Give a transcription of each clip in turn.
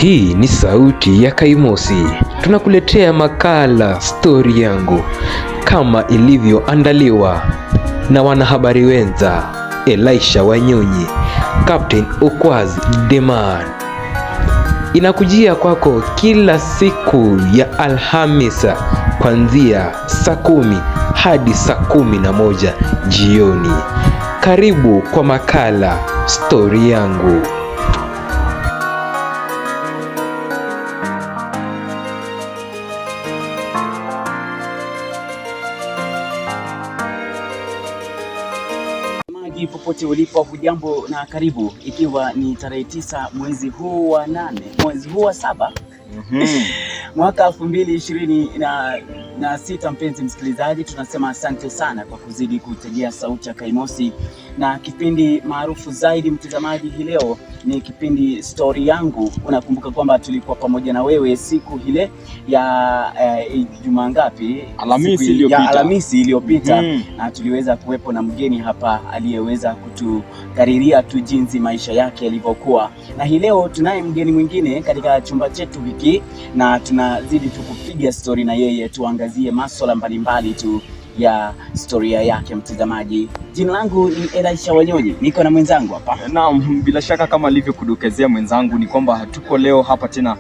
Hii ni sauti ya Kaimosi. Tunakuletea makala stori yangu kama ilivyoandaliwa na wanahabari wenza Elisha Wanyonyi, Captain Okwazi Deman. Inakujia kwako kila siku ya Alhamisa kuanzia saa 10 hadi saa 11 jioni. Karibu kwa makala stori yangu. Popote ulipo, hujambo na karibu, ikiwa ni tarehe 9 mwezi huu wa 8 mwezi huu wa 7 mwaka 2026. Mpenzi msikilizaji, tunasema asante sana kwa kuzidi kutegea sauti ya Kaimosi, na kipindi maarufu zaidi mtazamaji, hii leo ni kipindi stori yangu. Unakumbuka kwamba tulikuwa pamoja na wewe siku ile ya Jumaa ngapi? Alhamisi iliyopita. Na tuliweza kuwepo na mgeni hapa aliyeweza kutugariria tu jinsi maisha yake yalivyokuwa, na hii leo tunaye mgeni mwingine katika chumba chetu hiki, na tunazidi tu kupiga stori na yeye, tuangazie masuala mbalimbali tu ya historia yake mtazamaji. Jina langu ni Elisha Wanyonyi, niko na mwenzangu hapa. Naam, bila shaka kama alivyokudokezea mwenzangu ni kwamba tuko leo hapa tena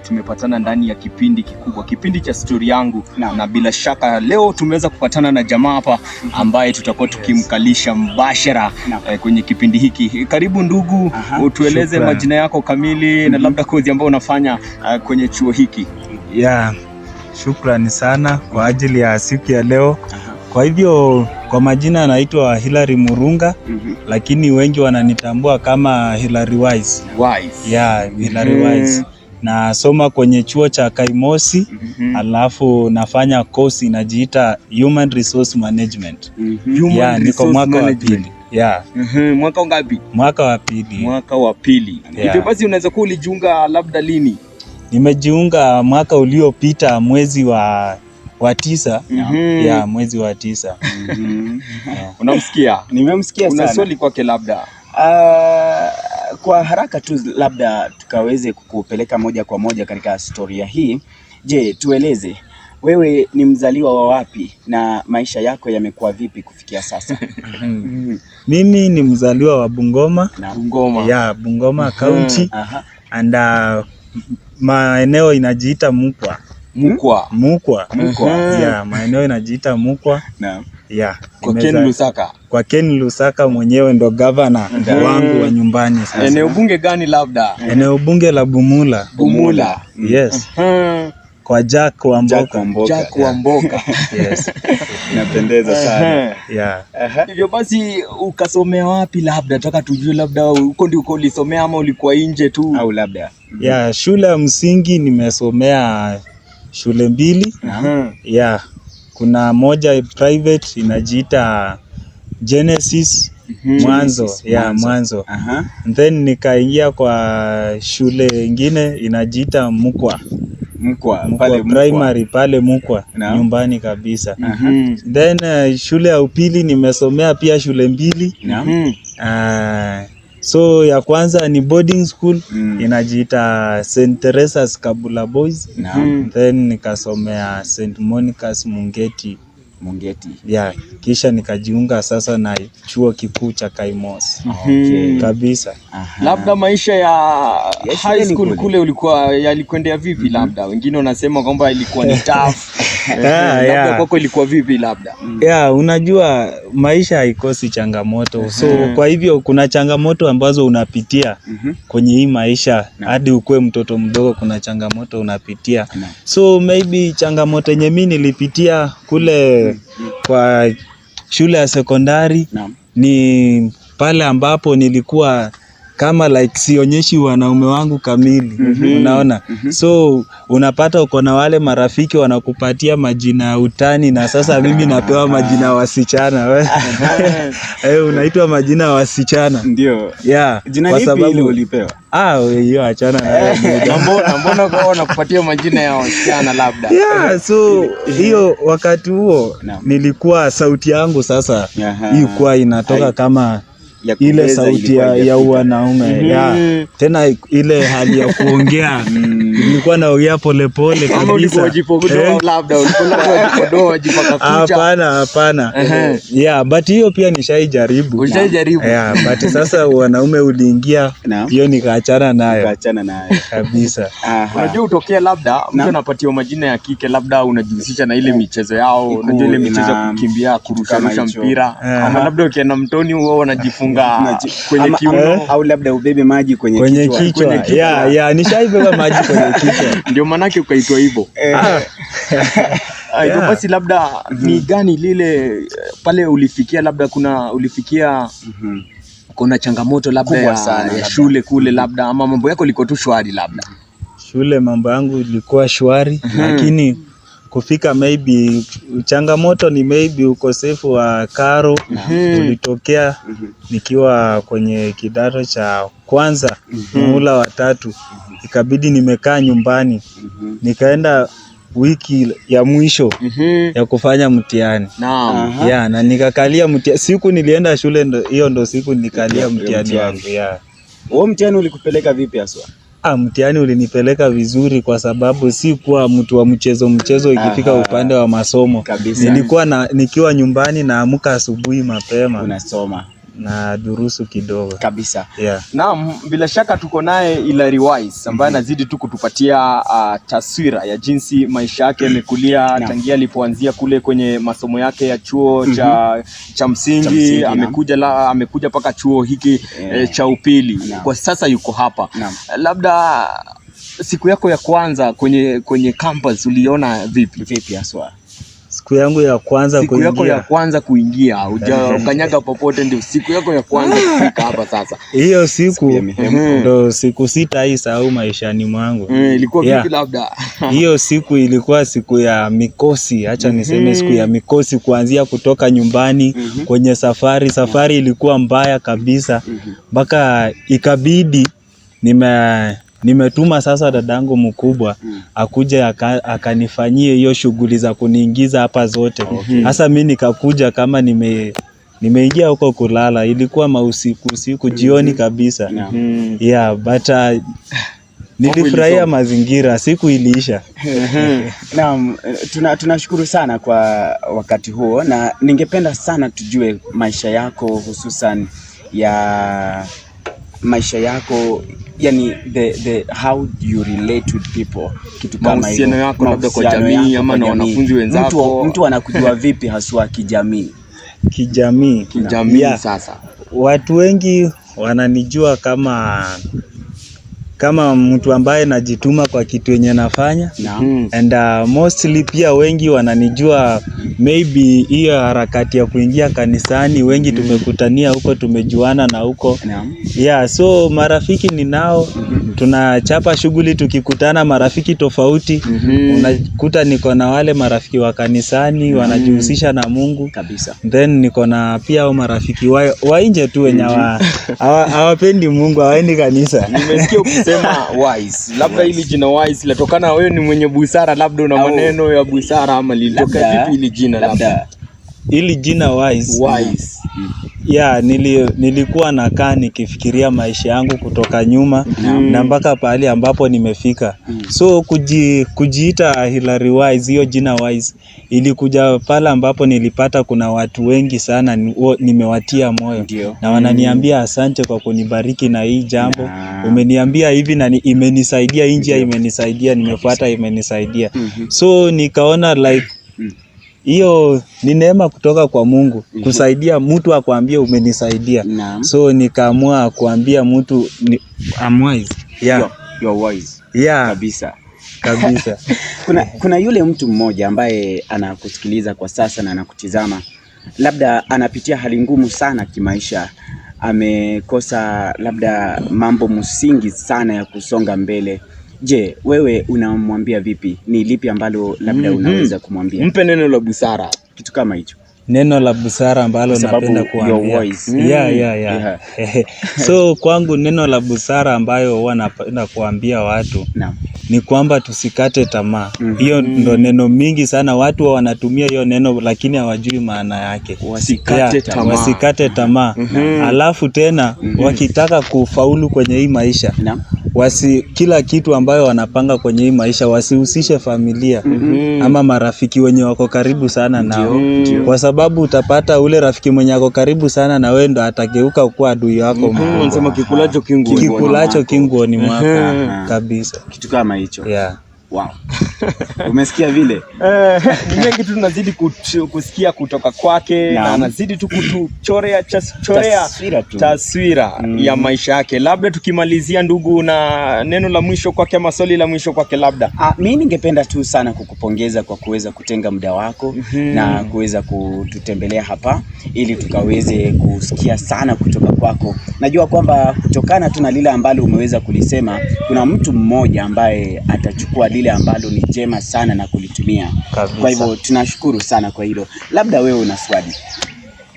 tumepatana ndani ya kipindi kikubwa, kipindi cha stori yangu. Na bila shaka leo tumeweza kupatana na jamaa hapa ambaye tutakuwa tukimkalisha mbashara kwenye kipindi hiki. Karibu ndugu, utueleze majina yako kamili na labda kozi ambayo unafanya kwenye chuo hiki. Shukrani sana kwa ajili ya siku ya leo. Kwa hivyo kwa majina naitwa Hilary Murunga, lakini wengi wananitambua kama Hilary Wise. Hilary Wise. Nasoma kwenye chuo cha Kaimosi, alafu nafanya course inajiita Human Resource Management. Niko mwaka wa pili. Mwaka ngapi? Mwaka wa pili. Mwaka wa pili. Hivyo basi unaweza kuwa ulijiunga labda lini? Nimejiunga mwaka uliopita mwezi wa 9. Mwezi wa 9. Unamsikia? Nimemsikia sana. Una swali kwake labda? Kwa haraka tu labda tukaweze kukupeleka moja kwa moja katika historia hii. Je, tueleze wewe ni mzaliwa wa wapi na maisha yako yamekuwa vipi kufikia sasa? Mimi ni mzaliwa wa Bungoma. Bungoma. Bungoma County. And maeneo inajiita Mukwa. Maeneo inajiita Mukwa. Kwa Ken Lusaka mwenyewe ndo governor wangu wa nyumbani sasa. Eneo bunge gani labda? Eneo bunge la Bumula. Yes. Kwa Jack Wamboka. Yes. Inapendeza sana. Hivyo basi ukasomea wapi labda? Nataka tujue labda huko ndiko ulisomea ama ulikuwa nje tu au labda? Shule ya msingi nimesomea shule 2. Kuna moja private inajiita Genesis Mwanzo. Then nikaingia kwa shule ingine inajiita Mukwa primary pale Mukwa, nyumbani kabisa. Then shule ya upili nimesomea pia shule 2. So ya kwanza ni boarding school inajiita St. Teresa's Kabula Boys. Then nikasomea St. Monica's Mungeti. Kisha nikajiunga sasa na chuo kikuu cha Kaimosi. Kabisa. Labda maisha ya high school kule yalikwendea vipi labda? Wengine wanasema kwamba ilikuwa ni tough. Labda kwako ilikuwa vipi labda? Unajua maisha haikosi changamoto. So kwa hivyo kuna changamoto ambazo unapitia kwenye hii maisha hadi ukue mtoto mdogo, kuna changamoto unapitia. So maybe changamoto yenye mimi nilipitia kule kwa shule ya sekondari ni pale ambapo nilikuwa kama sionyeshi wanaume wangu kamili. Unaona? So unapata uko na wale marafiki wanakupatia majina ya utani, na sasa mimi napewa majina ya wasichana. Unaitwa majina ya wasichana. Ndio. Jina lipi ile ulipewa? Hiyo achana na mbona kwa wanakupatia majina ya wasichana labda? So hiyo wakati huo nilikuwa sauti yangu sasa ilikuwa inatoka kama ile sauti ya wanaume tena ile hali ya kuongea nilikuwa naongea polepole kabisa. Hapana. But hiyo pia nishaijaribu. But sasa wanaume uliingia hiyo nikaachana nayo kabisa. Unajua utokea labda mtu anapatia majina ya kike, labda unajihusisha na ile michezo yao, unajua ile michezo ya kukimbia, kurusha mpira, ama labda ukienda mtoni wao wanajifunga kwenye kiuno, au labda ubebe maji kwenye kichwa. Nishaibeba maji kwenye kichwa. Ndio maana yake ukaitwa hivyo. Hivyo basi labda ni gani lile pale ulifikia, labda ulifikia kuna changamoto labda ya shule kule, labda ama mambo yako liko tu shwari? Labda shule mambo yangu ilikuwa shwari, lakini kufika maybe changamoto ni maybe ukosefu wa karo ulitokea nikiwa kwenye kidato cha kwanza muhula wa 3, ikabidi nimekaa nyumbani, nikaenda wiki ya mwisho ya kufanya mtihani. Na nikakalia mtihani. Siku nilienda shule hiyo ndo siku nikalia mtihani wangu. Huo mtihani ulikupeleka vipi haswa? Mtihani ulinipeleka vizuri kwa sababu si kuwa mtu wa mchezo ikifika upande wa masomo. Nilikuwa nikiwa nyumbani naamka asubuhi mapema. Unasoma na durusu kidogo kabisa. Naam, bila shaka tuko naye Hilary Wise ambaye anazidi tu kutupatia taswira ya jinsi maisha yake yamekulia tangia alipoanzia kule kwenye masomo yake ya chuo cha msingi, amekuja paka chuo hiki cha upili. Kwa sasa yuko hapa. Labda siku yako ya kwanza kwenye campus uliona vipi haswa? Siku yangu ya kwanza kuingia ukanyaga popote, ndio siku yako ya kwanza kufika hapa sasa. Hiyo siku ndo siku sitaisahau maishani mwangu. Ilikuwa vipi labda? Hiyo siku ilikuwa siku ya mikosi, acha niseme siku ya mikosi, kuanzia kutoka nyumbani kwenye safari ilikuwa mbaya kabisa, mpaka ikabidi nimetuma sasa dadangu mkubwa akuje akanifanyie hiyo shughuli za kuniingiza hapa zote. Sasa mimi nikakuja kama nimeingia huko kulala, ilikuwa usiku jioni kabisa. But nilifurahia mazingira, siku iliisha. Naam, tunashukuru sana kwa wakati huo, na ningependa sana tujue maisha yako, hususan ya maisha yako, yani how you relate with people, kitu kama hiyo, mahusiano yako labda kwa jamii ama na wanafunzi wenzako. Mtu anakujua vipi haswa kijamii? Sasa watu wengi wananijua kama mtu ambaye najituma kwa kitu yenye nafanya. And mostly pia wengi wananijua maybe hiyo harakati ya kuingia kanisani, wengi tumekutania huko, tumejuana na huko. So marafiki ninao, tunachapa shughuli tukikutana, marafiki tofauti. Unakuta niko na wale marafiki wa kanisani wanajihusisha na Mungu kabisa. Then niko na pia hao marafiki wa nje tu wenye hawapendi Mungu, hawaendi kanisa. Nimesikia ukisema Wise, labda hili jina Wise latokana wewe ni mwenye busara, labda una maneno ya busara, ama lilitoka vipi hili jina? Labda hili jina Wise. Nilikuwa nakaa nikifikiria maisha yangu kutoka nyuma na mpaka pahali ambapo nimefika. So kujiita Hilary Wise, hiyo jina Wise ilikuja pale ambapo nilipata kuna watu wengi sana nimewatia moyo. Na wananiambia asante kwa kunibariki na hii jambo. Umeniambia hivi na imenisaidia, njia imenisaidia, nimefuata imenisaidia. So nikaona like hiyo ni neema kutoka kwa Mungu, kusaidia mtu akwambie umenisaidia. So nikaamua kuambia mtu I'm wise. You're wise. Kabisa. Kuna yule mtu mmoja ambaye anakusikiliza kwa sasa na anakutizama, labda anapitia hali ngumu sana kimaisha, amekosa labda mambo msingi sana ya kusonga mbele. Je, wewe unamwambia vipi? Ni lipi ambalo labda unaweza kumwambia? Mpe neno la busara, kitu kama hicho. neno la busara ambalo napenda kuambia. Yeah. So kwangu neno la busara ambayo huwa napenda kuambia watu ni kwamba tusikate tamaa. Hiyo ndo neno mingi sana watu wanatumia hiyo neno lakini hawajui maana yake. Wasikate tamaa. Alafu tena wakitaka kufaulu kwenye hii maisha, kila kitu ambayo wanapanga kwenye hii maisha wasihusishe familia ama marafiki wenye wako karibu sana nao. Kwa sababu utapata ule rafiki mwenye wako karibu sana na wewe ndo atageuka kuwa adui wako. Unasema kikulacho kinguoni mwako kabisa. Kitu kama hicho. Wow. Umesikia vile? Ni mengi tu tunazidi kusikia kutoka kwake na anazidi tu kutuchorea taswira ya maisha yake. Labda tukimalizia ndugu, na neno la mwisho kwake ama swali la mwisho kwake labda. Mimi ningependa tu sana kukupongeza kwa kuweza kutenga muda wako na kuweza kututembelea hapa ili tukaweze kusikia sana kutoka kwako. Najua kwamba kutokana tu na lile ambalo umeweza kulisema, kuna mtu mmoja ambaye atachukua lile ambalo ni jema sana na kulitumia kabisa. Kwa hivyo tunashukuru sana kwa hilo. Labda wewe una swali.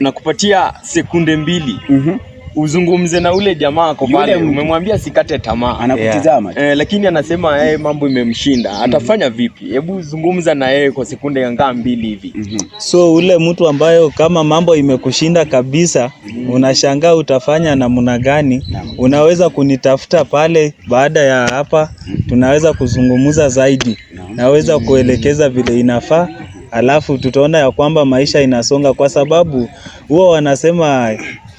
Nakupatia sekunde 2. Uzungumze na ule jamaa ako pale, umemwambia sikate tamaa. Anakutizama. Lakini anasema mambo imemshinda. Atafanya vipi? Hebu zungumza na yeye kwa sekunde ngaa 2 hivi. So ule mtu ambayo kama mambo imekushinda kabisa, unashangaa utafanya namna gani? Unaweza kunitafuta pale baada ya hapa, tunaweza kuzungumza zaidi. Naweza kuelekeza vile inafaa. Alafu tutaona ya kwamba maisha inasonga, kwa sababu huwa wanasema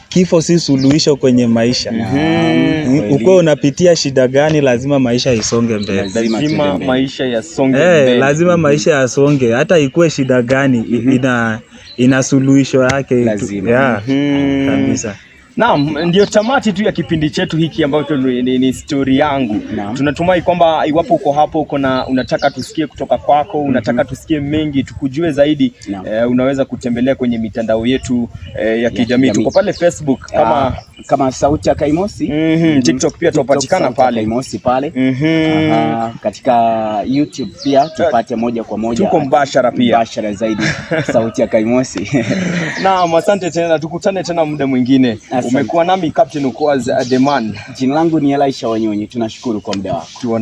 kifo si suluhisho kwenye maisha. Uko unapitia shida gani, lazima maisha isonge mbele. Lazima maisha yasonge mbele. Lazima maisha yasonge, hata ikuwe shida gani, ina suluhisho yake. Kabisa. Naam, ndio tamati tu ya kipindi chetu hiki ambacho ni story yangu. Tunatumai kwamba iwapo uko hapo unataka tusikie kutoka kwako, unataka tusikie mengi, tukujue zaidi, unaweza kutembelea kwenye mitandao yetu ya kijamii. Tuko pale Facebook kama Sauti ya Kaimosi. TikTok pia tupatikana pale. Kaimosi pale. Katika YouTube pia tupate moja kwa moja. Tuko mbashara pia. Mbashara zaidi Sauti ya Kaimosi. Naam, asante tena, tukutane tena muda mwingine. Umekuwa nami Captain Ukwazi the man. Jina langu ni Elisha Wanyonyi. Tunashukuru kwa muda wako.